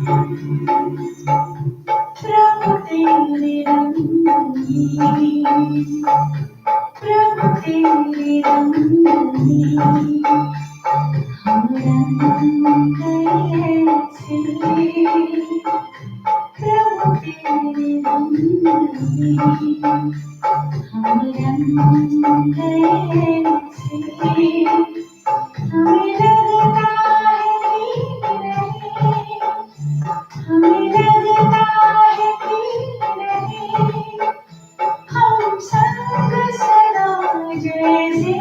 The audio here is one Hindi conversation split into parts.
प्रभु तेरे रंगी, प्रभु तेरे रंगी, हम रंग गए ऐसे, प्रभु तेरे रंगी, हम रंग गए ऐसे, हमें लगता है कि नहीं, हमें लगता है कि नहीं, हम संग सदा जैसे,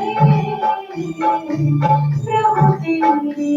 प्रभु तेरे रंगी।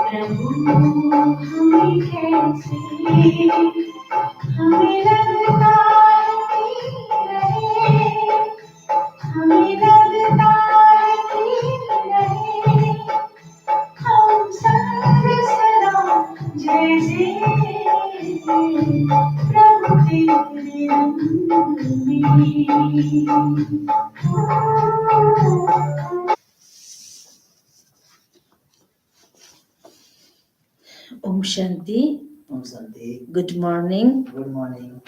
प्रभु हमें कैसे, हमें लगता है कि नहीं, हमें लगता है कि नहीं, हम संग सदा जैसे, प्रभु तेरे रंगी। ओम शांति। ओम शांति। Good morning. Good morning.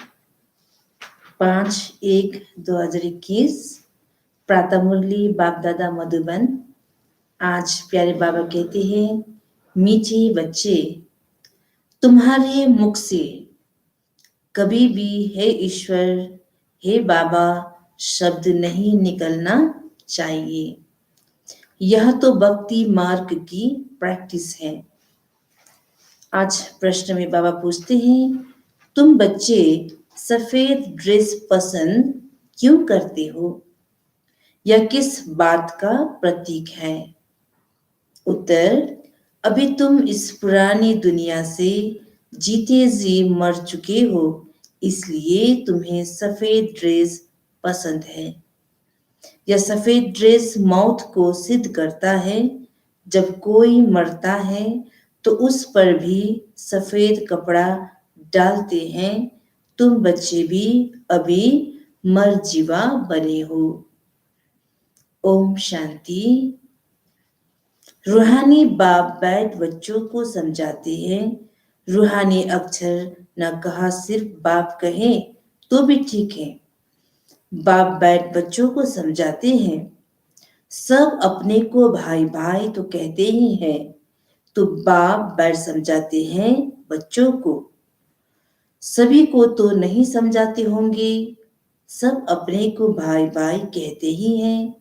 5/1/2021 प्रातः मुरली बाप दादा मधुबन। आज प्यारे बाबा कहते हैं, मीठे बच्चे, तुम्हारे मुख से कभी भी हे ईश्वर, हे बाबा शब्द नहीं निकलना चाहिए। यह तो भक्ति मार्ग की प्रैक्टिस है। आज प्रश्न में बाबा पूछते हैं, तुम बच्चे सफेद ड्रेस पसंद क्यों करते हो? यह किस बात का प्रतीक है? उत्तर, अभी तुम इस पुरानी दुनिया से जीते जी मर चुके हो, इसलिए तुम्हें सफेद ड्रेस पसंद है। यह सफेद ड्रेस मौत को सिद्ध करता है। जब कोई मरता है तो उस पर भी सफेद कपड़ा डालते हैं। तुम बच्चे भी अभी मरजीवा बने हो। ओम शांति। रूहानी बाप बैठ बच्चों को समझाते हैं। रूहानी अक्षर न कहा, सिर्फ बाप कहे तो भी ठीक है। बाप बैठ बच्चों को समझाते हैं। सब अपने को भाई भाई तो कहते ही हैं, तो बाप बैठ समझाते हैं बच्चों को। सभी को तो नहीं समझाते होंगे, सब अपने को भाई भाई कहते ही हैं।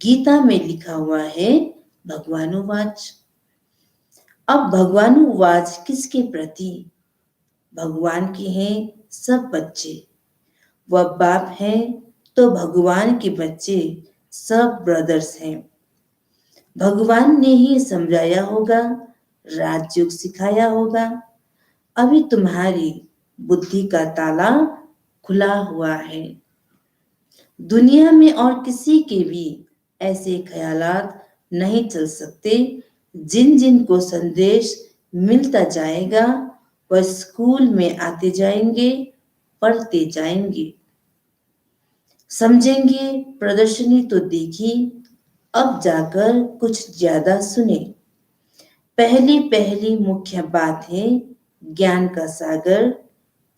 गीता में लिखा हुआ है भगवानुवाच। अब भगवानुवाच किसके प्रति? भगवान के हैं सब बच्चे। वह बाप है तो भगवान के बच्चे सब ब्रदर्स हैं। भगवान ने ही समझाया होगा, राजयोग सिखाया होगा। अभी तुम्हारी बुद्धि का ताला खुला हुआ है। दुनिया में और किसी के भी ऐसे ख्यालात नहीं चल सकते। जिन जिन को संदेश मिलता जाएगा वह स्कूल में आते जाएंगे, पढ़ते जाएंगे, समझेंगे। प्रदर्शनी तो देखी, अब जाकर कुछ ज्यादा सुने। पहली मुख्य बात है ज्ञान का सागर,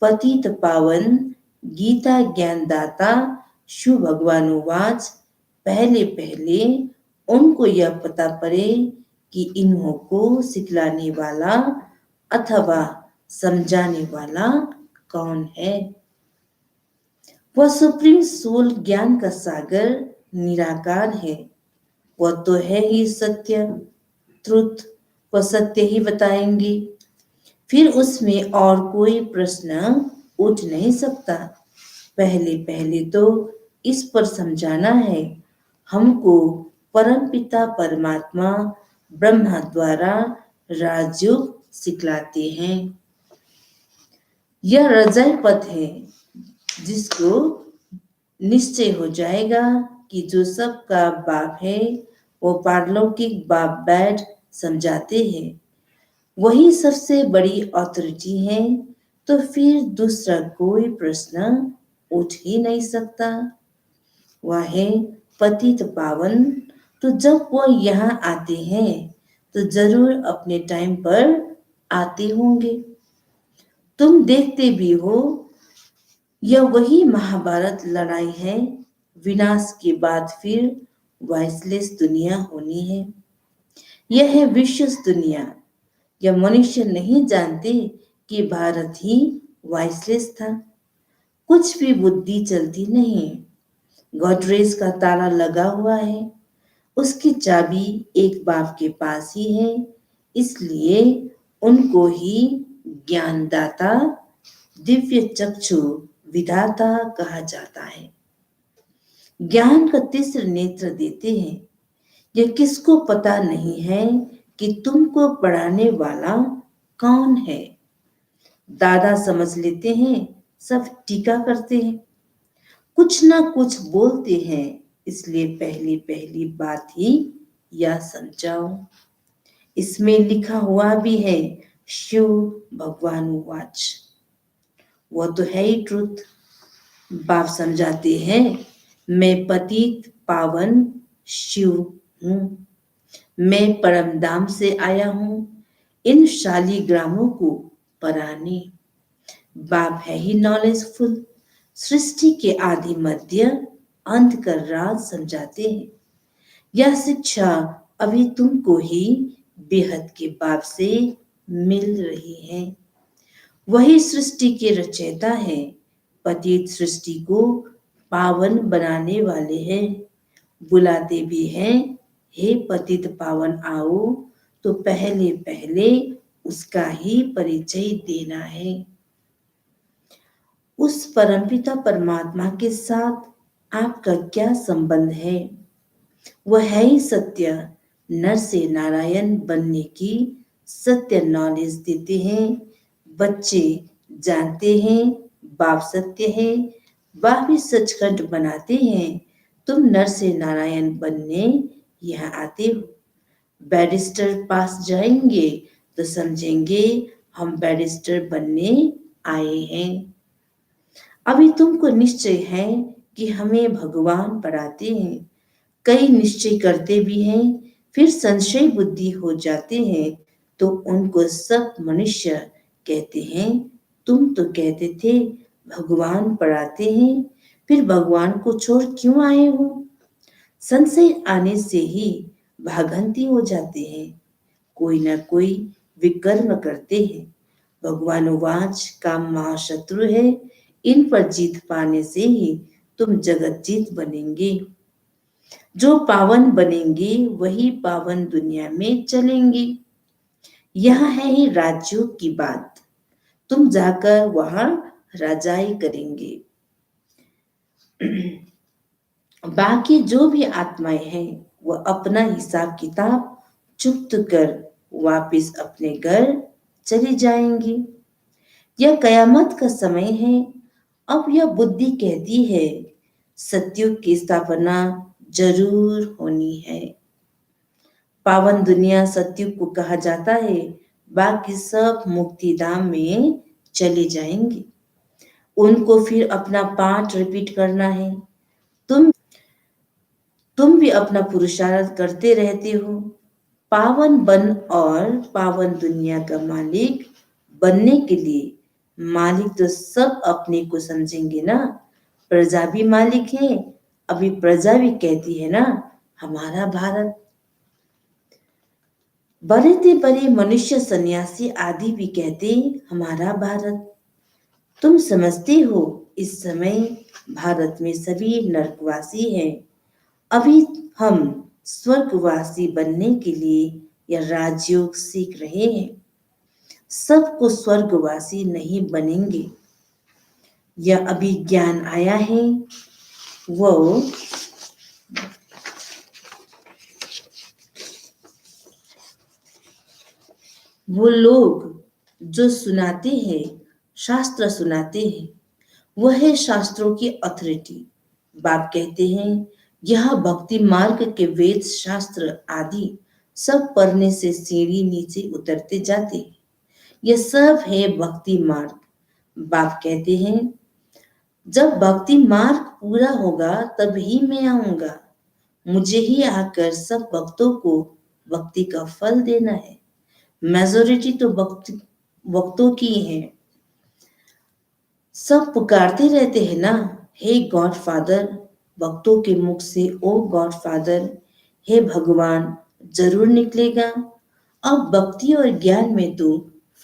पतित पावन, गीता ज्ञानदाता, शिव भगवानुवाच। पहले उनको यह पता पड़े कि इन्हों को सिखलाने वाला अथवा समझाने वाला कौन है? वह सुप्रीम सोल ज्ञान का सागर निराकार है। वह तो है ही सत्य, ट्रुथ। वह सत्य ही बताएंगी। फिर उसमें और कोई प्रश्न उठ नहीं सकता। पहले पहले तो इस पर समझाना है हमको। परमपिता परमात्मा ब्रह्मा द्वारा राजयोग सिखलाते हैं। यह रजाई पथ है जिसको निश्चय हो जाएगा कि जो सबका बाप है वो पारलौकिक बाप बैठ समझाते हैं, वही सबसे बड़ी अथॉरिटी है। तो फिर दूसरा कोई प्रश्न उठ ही नहीं सकता। वह है पतित पावन। तो जब वह यहाँ आते हैं तो जरूर अपने टाइम पर आते होंगे। तुम देखते भी हो, यह वही महाभारत लड़ाई है। विनाश के बाद फिर वॉइसलेस दुनिया होनी है। यह है विश्व दुनिया। यह मनुष्य नहीं जानते कि भारत ही वॉइसलेस था। कुछ भी बुद्धि चलती नहीं। गॉडरेज का ताला लगा हुआ है। उसकी चाबी एक बाप के पास ही है। इसलिए उनको ही ज्ञानदाता, दिव्य चक्षु विधाता कहा जाता है। ज्ञान का तीसरा नेत्र देते हैं। यह किसको पता नहीं है कि तुमको पढ़ाने वाला कौन है। दादा समझ लेते हैं, सब टीका करते हैं, कुछ ना कुछ बोलते हैं। इसलिए पहली पहली बात ही यह समझाओ। इसमें लिखा हुआ भी है, शिव भगवान वाच। वह तो है ही ट्रुथ। बाप समझाते हैं, मैं पतित पावन शिव हूं। मैं परम धाम से आया हूं इन शालीग्रामों को पराने। बाप है ही नॉलेजफुल। सृष्टि के आदि मध्य अंत का राज समझाते हैं। यह शिक्षा अभी तुमको ही बेहद के बाप से मिल रही है। वही सृष्टि के रचयिता है। पतित सृष्टि को पावन बनाने वाले हैं। बुलाते भी हैं, हे पतित पावन आओ। तो पहले पहले उसका ही परिचय देना है। उस परमपिता परमात्मा के साथ आपका क्या संबंध है? वह है ही सत्य। नर से नारायण बनने की सत्य नॉलेज देते हैं। बच्चे जानते हैं बाप सत्य है। बाप भी सचखंड बनाते हैं। तुम नर से नारायण बनने यहाँ आते हो। बैरिस्टर पास जाएंगे तो समझेंगे हम बैरिस्टर बनने आए हैं। अभी तुमको निश्चय है कि हमें भगवान पढ़ाते हैं। कई निश्चय करते भी हैं, फिर संशय बुद्धि हो जाते हैं तो उनको सब मनुष्य कहते हैं, तुम तो कहते थे भगवान पढ़ाते हैं, फिर भगवान को छोड़ क्यों आए हो? संशय आने से ही भागंती हो जाते हैं। कोई ना कोई विकर्म करते हैं। भगवान वाच काम महाशत्रु है। इन पर जीत पाने से ही तुम जगत जीत बनेंगे। जो पावन बनेंगे वही पावन दुनिया में चलेंगे। यह है ही राजयोग की बात। तुम जाकर वहां राजाई करेंगे। बाकी जो भी आत्माएं हैं वह अपना हिसाब किताब चुप्त कर वापिस अपने घर चली जाएंगी। यह कयामत का समय है। अब यह बुद्धि कहती है सत्युग की स्थापना जरूर होनी है। पावन दुनिया सत्युग को कहा जाता है। बाकी सब मुक्ति धाम में चले जाएंगे। उनको फिर अपना पाठ रिपीट करना है। तुम भी अपना पुरुषार्थ करते रहते हो। पावन बन और पावन दुनिया का मालिक बनने के लिए। मालिक तो सब अपने को समझेंगे ना। प्रजा भी मालिक है। अभी प्रजा भी कहती है ना हमारा भारत। बड़े से बड़े मनुष्य सन्यासी आदि भी कहते हमारा भारत। तुम समझते हो इस समय भारत में सभी नरकवासी हैं। अभी हम स्वर्गवासी बनने के लिए यह राजयोग सीख रहे हैं। सबको स्वर्गवासी नहीं बनेंगे। यह अभी ज्ञान आया है। वो लोग जो सुनाते हैं, शास्त्र सुनाते हैं, वह है शास्त्रों की अथॉरिटी। बाप कहते हैं यह भक्ति मार्ग के वेद शास्त्र आदि सब पढ़ने से सीढ़ी नीचे उतरते जाते हैं। यह सब है भक्ति मार्ग। बाप कहते हैं जब भक्ति मार्ग पूरा होगा तब ही मैं आऊंगा। मुझे ही आकर सब भक्तों को भक्ति का फल देना है। मेजोरिटी तो भक्तों की है। सब पुकारते रहते हैं ना, हे गॉड फादर। भक्तों के मुख से ओ गॉड फादर, हे भगवान जरूर निकलेगा। अब भक्ति और ज्ञान में तो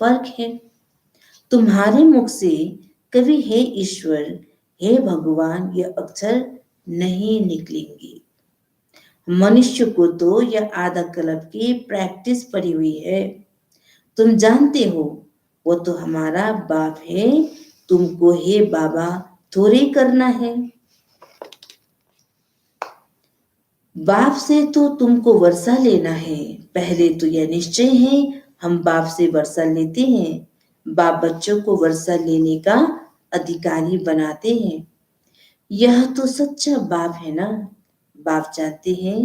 फर्क है। तुम्हारे मुख से कभी हे ईश्वर, हे भगवान यह अक्षर नहीं निकलेंगे। मनुष्य को तो यह आधा कल्प की प्रैक्टिस पड़ी हुई है। तुम जानते हो वो तो हमारा बाप है। तुमको हे बाबा थोड़े करना है। बाप से तो तुमको वर्षा लेना है। पहले तो यह निश्चय है हम बाप से वर्षा लेते हैं। बाप बच्चों को वर्षा लेने का अधिकारी बनाते हैं। यह तो सच्चा बाप है ना। बाप चाहते हैं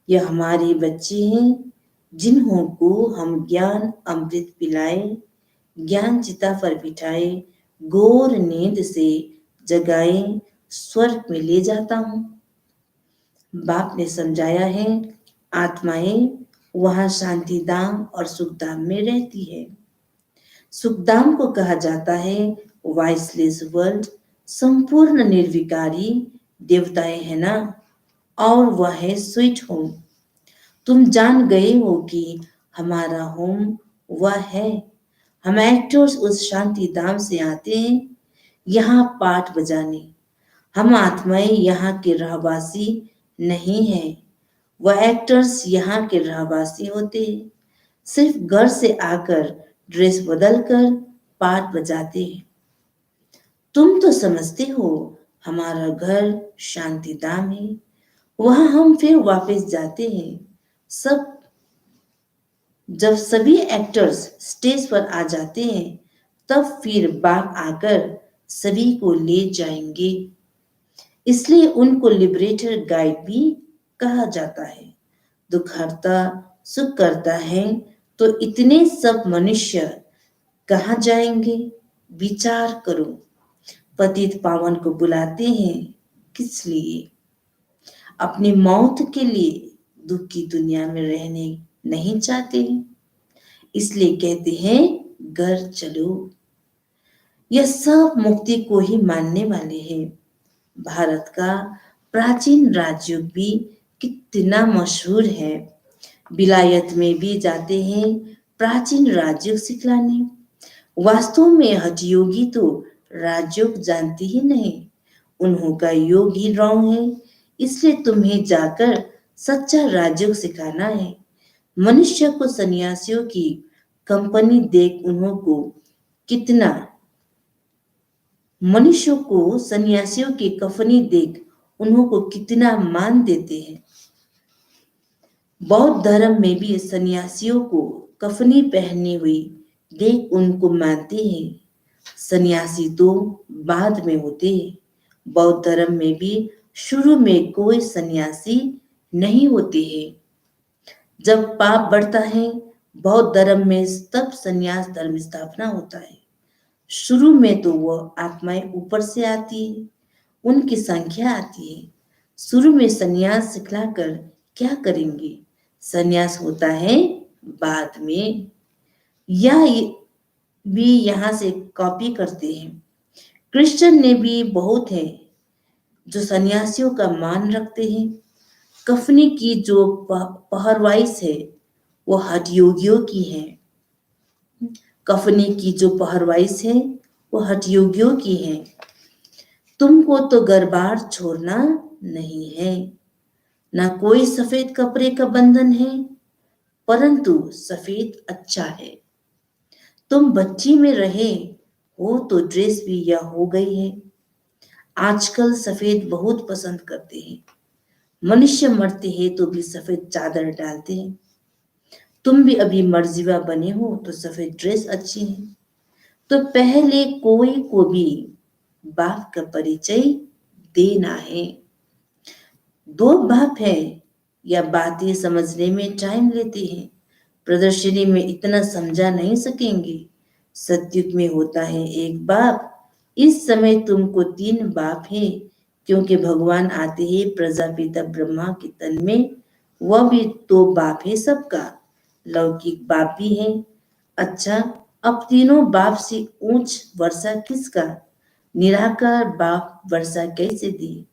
यह हमारे बच्चे हैं जिन्हों को हम ज्ञान अमृत पिलाए, ज्ञान चिता पर बिठाए, घोर नींद से जगाए, स्वर्ग में ले जाता हूं। बाप ने समझाया है आत्माएं वहां शांतिधाम और सुखधाम में रहती है। सुखधाम को कहा जाता है वाइसलेस वर्ल्ड, संपूर्ण निर्विकारी देवताएं है ना, और वह है स्वीट होम। तुम जान गए हो कि हमारा होम वह है। हम एक्टर्स उस शांति धाम से आते हैं यहाँ पाठ बजाने। हम आत्माएं यहाँ के रहवासी नहीं हैं। वह एक्टर्स यहाँ के रहवासी होते हैं। सिर्फ घर से आकर ड्रेस बदलकर पाठ बजाते हैं। तुम तो समझते हो हमारा घर शांति धाम है। वहां हम फिर वापस जाते हैं। सब जब सभी एक्टर्स स्टेज पर आ जाते हैं तब फिर बाप आकर सभी को ले जाएंगे। इसलिए उनको लिबरेटर गाइड भी कहा जाता है। दुख हरता सुख करता है तो इतने सब मनुष्य कहाँ जाएंगे? विचार करो। पतित पावन को बुलाते हैं किस लिए? अपनी मौत के लिए। दुख की दुनिया में रहने नहीं चाहते, इसलिए कहते हैं घर चलो। यह सब मुक्ति को ही मानने वाले हैं। भारत का प्राचीन राजयोग भी कितना मशहूर है। विलायत में भी जाते हैं प्राचीन राजयोग सिखलाने। वास्तव में हठयोगी तो राजयोग जानते ही नहीं। उन्हों का योग ही रॉन्ग है। इसलिए तुम्हें जाकर सच्चा राजयोग सिखाना है। मनुष्य को सन्यासियों की कंपनी देख उन्हों को कितना मनुष्यों को सन्यासियों की कफनी देख उन्हों को कितना मान देते हैं। बौद्ध धर्म में भी सन्यासियों को कफनी पहनी हुई देख उनको मानते हैं। सन्यासी तो बाद में होते हैं। बौद्ध धर्म में भी शुरू में कोई सन्यासी नहीं होते हैं। जब पाप बढ़ता है बौद्ध धर्म में तब सन्यास धर्म स्थापना होता है। शुरू में तो वह आत्माएं ऊपर से आती है, उनकी संख्या आती है। शुरू में सन्यास सिखलाकर क्या करेंगे? सन्यास होता है बाद में। या भी यहाँ से कॉपी करते हैं। क्रिश्चियन ने भी बहुत है जो सन्यासियों का मान रखते हैं। कफनी की जो पहरवाइश है वो हठयोगियों की है। कफनी की जो पहरवाइश है वो हठयोगियों की हैं। तुमको तो घर बार छोड़ना नहीं है, ना कोई सफेद कपड़े का बंधन है, परंतु सफेद अच्छा है। तुम बच्ची में रहे हो तो ड्रेस भी यह हो गई है। आजकल सफेद बहुत पसंद करते हैं। मनुष्य मरते हैं तो भी सफेद चादर डालते हैं। तुम भी अभी मर्जीवा बने हो तो सफेद ड्रेस अच्छी है। तो पहले कोई को भी बाप का परिचय देना है। दो बाप है, या बातें समझने में टाइम लेते हैं। प्रदर्शनी में इतना समझा नहीं सकेंगे। सतयुग में होता है एक बाप। इस समय तुमको तीन बाप है, क्योंकि भगवान आते हैं प्रजापिता ब्रह्मा के तन में। वह भी तो बाप है सबका। लौकिक बाप भी है। अच्छा, अब तीनों बाप से ऊंच वर्षा किसका? निराकार बाप वर्षा कैसे दे?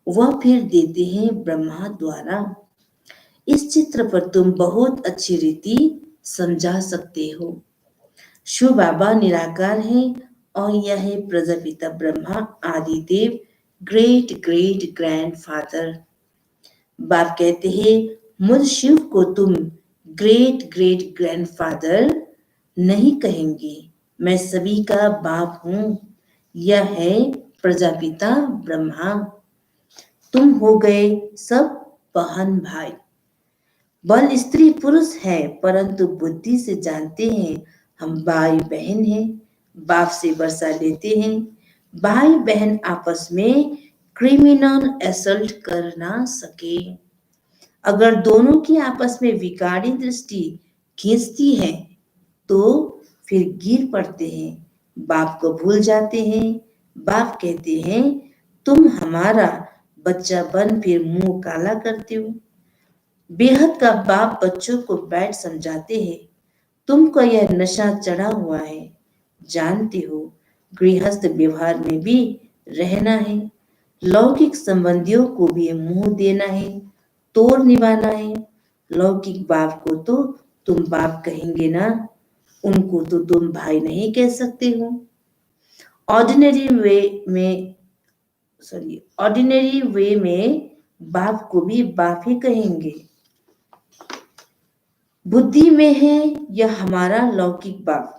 वह फिर देते हैं ब्रह्मा द्वारा। इस चित्र पर तुम बहुत अच्छी रीति समझा सकते हो। शिव बाबा निराकार है और यह है Prajapita Brahma Adidev, great great grandfather. बाप कहते हैं मुझ शिव को तुम ग्रेट ग्रेट ग्रैंडफादर नहीं कहेंगे, मैं सभी का बाप हूं। यह है प्रजापिता ब्रह्मा। तुम हो गए सब बहन भाई। बल स्त्री पुरुष है, परंतु बुद्धि से जानते हैं हम भाई बहन हैं। बाप से वर्षा लेते हैं। भाई बहन आपस में क्रिमिनल असल्ट कर ना सके। अगर दोनों की आपस में विकारी दृष्टि खींचती है तो फिर गिर पड़ते हैं, बाप को भूल जाते हैं। बाप कहते हैं तुम हमारा बच्चा बन फिर मुंह काला करते हो। बेहद का बाप बच्चों को बैठ समझाते हैं तुमको यह नशा चढ़ा हुआ है, जानते हो गृहस्थ व्यवहार में भी रहना है, लौकिक संबंधियों को भी मुंह देना है, तोड़ निभाना है। लौकिक बाप को तो तुम बाप कहेंगे ना, उनको तो तुम भाई नहीं कह सकते हो। ऑर्डिनरी वे में ऑर्डिनरी वे में बाप को भी बाप ही कहेंगे। बुद्धि में है यह हमारा लौकिक बाप।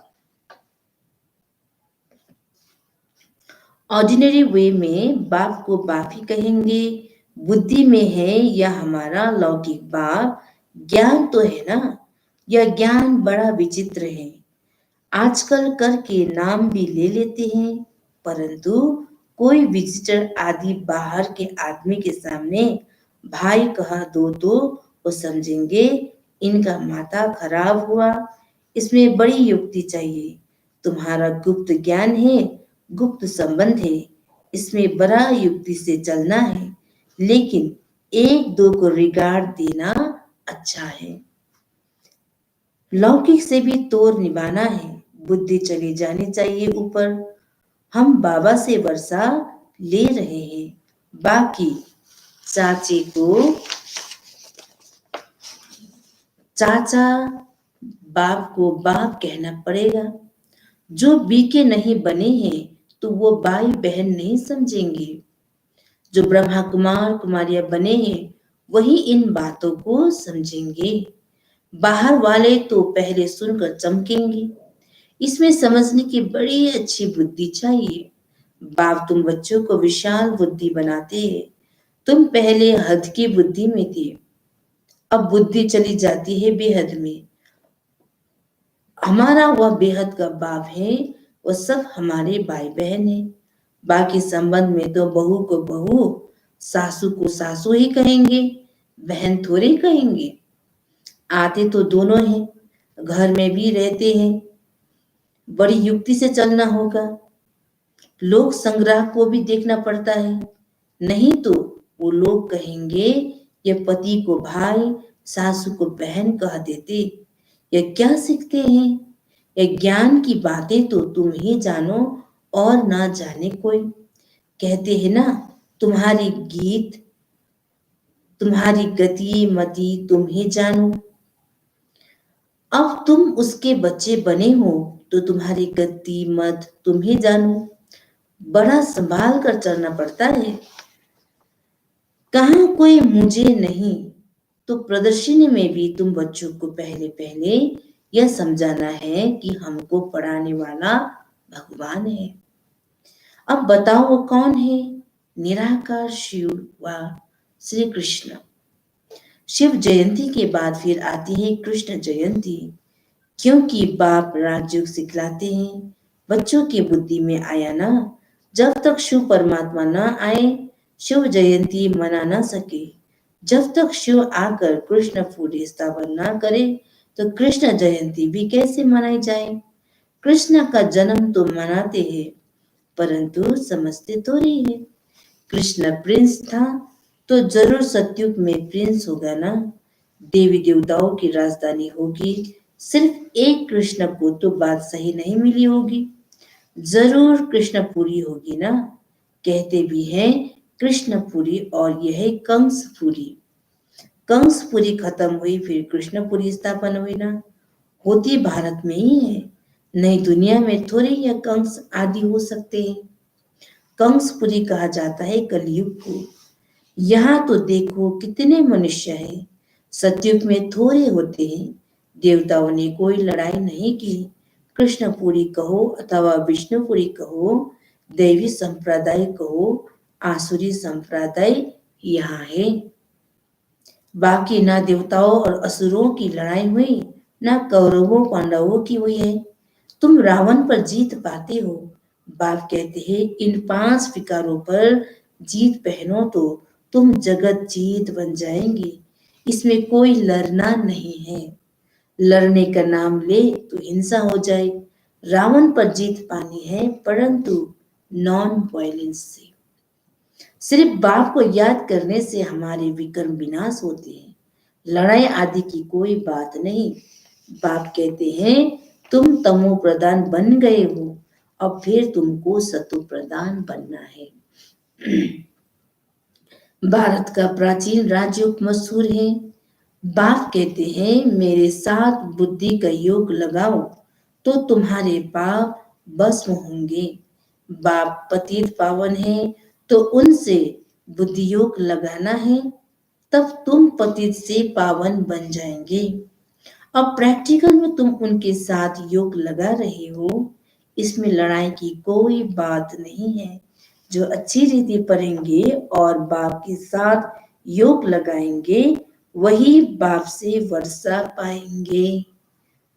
ऑर्डिनरी वे में बाप को बाप ही कहेंगे। बुद्धि में है यह हमारा लौकिक बाप। ज्ञान तो है ना, यह ज्ञान बड़ा विचित्र है। आजकल कर के नाम भी ले लेते हैं, परंतु कोई विजिटर आदि बाहर के आदमी के सामने भाई कहा दो तो वो समझेंगे इनका माथा खराब हुआ। इसमें बड़ी युक्ति चाहिए। तुम्हारा गुप्त ज्ञान है, गुप्त संबंध है, इसमें बड़ा युक्ति से चलना है, लेकिन एक दो को रिगार्ड देना अच्छा है। लौकिक से भी तोड़ निभाना है, बुद्धि चली जानी चाहिए ऊपर। हम बाबा से वर्षा ले रहे हैं, बाकी चाचे को चाचा, बाप को बाप कहना पड़ेगा। जो बीके नहीं बने हैं तो वो भाई बहन नहीं समझेंगे। जो ब्रह्मा कुमार कुमारियां बने हैं वही इन बातों को समझेंगे। बाहर वाले तो पहले सुनकर चमकेंगे। इसमें समझने की बड़ी अच्छी बुद्धि चाहिए। बाप तुम बच्चों को विशाल बुद्धि बनाते हैं। तुम पहले हद की बुद्धि में थे, अब बुद्धि चली जाती है बेहद में। हमारा वह बेहद का बाप है, वह सब हमारे भाई बहन हैं। बाकी संबंध में तो बहू को बहू, सासू को सासू ही कहेंगे, बहन थोड़े कहेंगे। आते तो दोनों हैं, घर में भी रहते हैं। बड़ी युक्ति से चलना होगा। लोक संग्रह को भी देखना पड़ता है, नहीं तो वो लोग कहेंगे ये पति को भाई, सासू को बहन कह देते। यह क्या सीखते हैं? यह ज्ञान की बातें तो तुम ही जानो और ना जाने कोई। कहते हैं ना तुम्हारी गीत, तुम्हारी गति मति तुम ही जानो। अब तुम उसके बच्चे बने हो तो तुम्हारी गति मत तुम ही जानो। बड़ा संभाल कर चलना पड़ता है। कहाँ कोई मुझे नहीं, तो प्रदर्शनी में भी तुम बच्चों को पहले पहले यह समझाना है कि हमको पढ़ाने वाला भगवान है। अब बताओ वो कौन है? निराकार शिव व श्री कृष्ण। शिव जयंती के बाद फिर आती है कृष्ण जयंती, क्योंकि बाप राजयोग सिखलाते हैं। बच्चों की बुद्धि में आया ना, जब तक शिव परमात्मा न आए शिव जयंती मना न सके। जब तक शिव आकर कृष्ण पूरी स्थापन न करे तो कृष्ण जयंती भी कैसे मनाई जाए? कृष्ण का जन्म तो मनाते हैं, परंतु समझते तो नहीं है। कृष्ण प्रिंस था तो जरूर सतयुग में प्रिंस होगा ना। देवी देवताओं की राजधानी होगी, सिर्फ एक कृष्ण को तो बात सही नहीं मिली होगी। जरूर कृष्णपुरी होगी ना। कहते भी हैं कृष्णपुरी, और यह है कंसपुरी। कंसपुरी खत्म हुई फिर कृष्णपुरी स्थापन हुई ना। होती भारत में ही है, नई दुनिया में थोड़ी यह कंस आदि हो सकते हैं। कंसपुरी कहा जाता है कलयुग को। यहाँ तो देखो कितने मनुष्य हैं। सतयुग में थोड़े होते हैं। देवताओं ने कोई लड़ाई नहीं की। कृष्णपुरी कहो अथवा विष्णुपुरी कहो, दैवी संप्रदाय कहो, आसुरी संप्रदाय यहाँ है। बाकी ना देवताओं और असुरों की लड़ाई हुई, ना कौरवों पांडवों की हुई है। तुम रावण पर जीत पाते हो। बाप कहते हैं इन 5 विकारों पर जीत पहनो तो तुम जगत जीत बन जाएंगे। इसमें कोई लड़ना नहीं है। लड़ने का नाम ले तो हिंसा हो जाए। रावण पर जीत पानी है, परंतु नॉन वायलेंस से। सिर्फ बाप को याद करने से हमारे विक्रम विनाश होते हैं। लड़ाई आदि की कोई बात नहीं। बाप कहते हैं तुम तमो प्रधान बन गए हो, अब फिर तुमको सतो प्रधान बनना है। भारत का प्राचीन राजयोग मशहूर है। बाप कहते हैं मेरे साथ बुद्धि का योग लगाओ तो तुम्हारे पाप भस्म होंगे। बाप पतित पावन है तो उनसे बुद्धि योग लगाना है, तब तुम पतित से पावन बन जाएंगे। अब प्रैक्टिकल में तुम उनके साथ योग लगा रहे हो, इसमें लड़ाई की कोई बात नहीं है। जो अच्छी रीति पढ़ेंगे और बाप के साथ योग लगाएंगे वही बाप से वर्षा पाएंगे।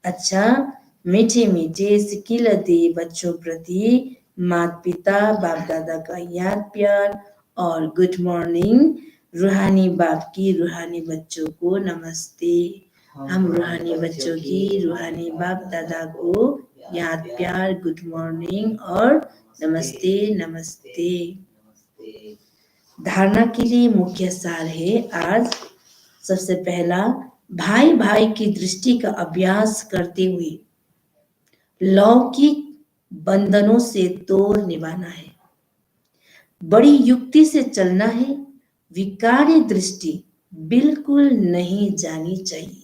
अच्छा, मीठे मीठे सिकिल दे बच्चों प्रति माता पिता बाप दादा का याद प्यार और गुड मॉर्निंग। रूहानी बाप की रूहानी बच्चों को नमस्ते। हम रूहानी बच्चों की रूहानी बाप दादा को याद प्यार, गुड मॉर्निंग और नमस्ते नमस्ते। धारणा के लिए मुख्य सार है आज। सबसे पहला, भाई भाई की दृष्टि का अभ्यास करते हुए लौकिक बंधनों से तोड़ निभाना है। बड़ी युक्ति से चलना है। विकारी दृष्टि बिल्कुल नहीं जानी चाहिए।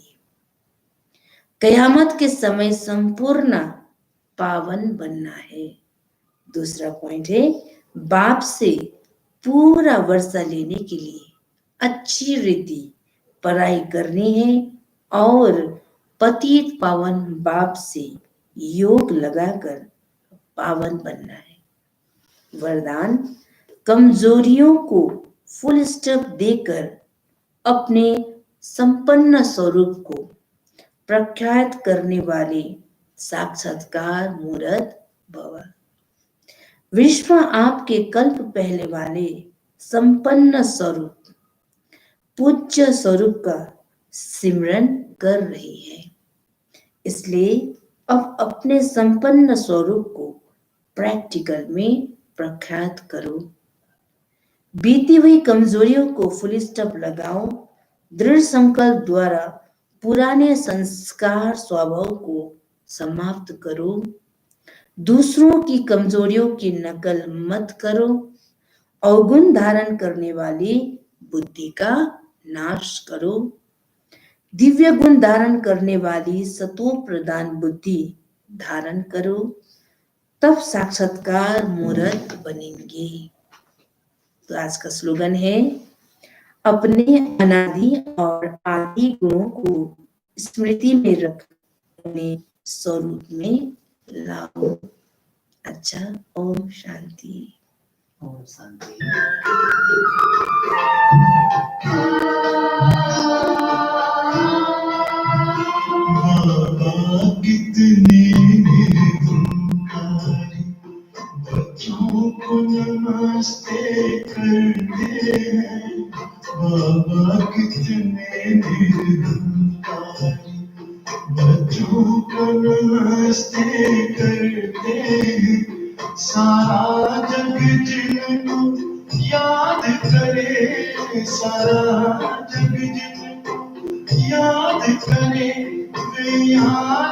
कयामत के समय संपूर्ण पावन बनना है। दूसरा पॉइंट है, बाप से पूरा वर्षा लेने के लिए अच्छी रीति पढ़ाई करनी है और पतित पावन बाप से योग लगाकर पावन बनना है। वरदान, कमजोरियों को फुल स्टॉप देकर अपने संपन्न स्वरूप को प्रख्यात करने वाले साक्षात्कार मूर्त भव। विश्व आपके कल्प पहले वाले संपन्न स्वरूप पूज्य स्वरूप का सिमरन कर रही है। इसलिए अब अपने संपन्न स्वरूप को प्रैक्टिकल में प्रख्यात करो। बीती हुई कमजोरियों को फुल स्टॉप लगाओ। दृढ़ संकल्प द्वारा पुराने संस्कार स्वभाव को समाप्त करो। दूसरों की कमजोरियों की नकल मत करो। अवगुण धारण करने वाली बुद्धि का नाश करो। दिव्य गुण धारण करने वाली सतो प्रधान बुद्धि धारण करो, तब साक्षात्कार मूर्त बनेंगे। तो आज का स्लोगन है, अपने अनादि और आदि गुणों को स्मृति में रख अपने स्वरूप में लाओ। अच्छा, ओम शांति। ओम शांति। बाबा कितने निर्गुणकारी, बच्चों को नमस्ते करते हैं। बाबा कितने निर्गुणकारी, बच्चों को नमस्ते करते हैं। सारा जग जिनको याद करे, सारा जग जिनको याद करे, वे यहाँ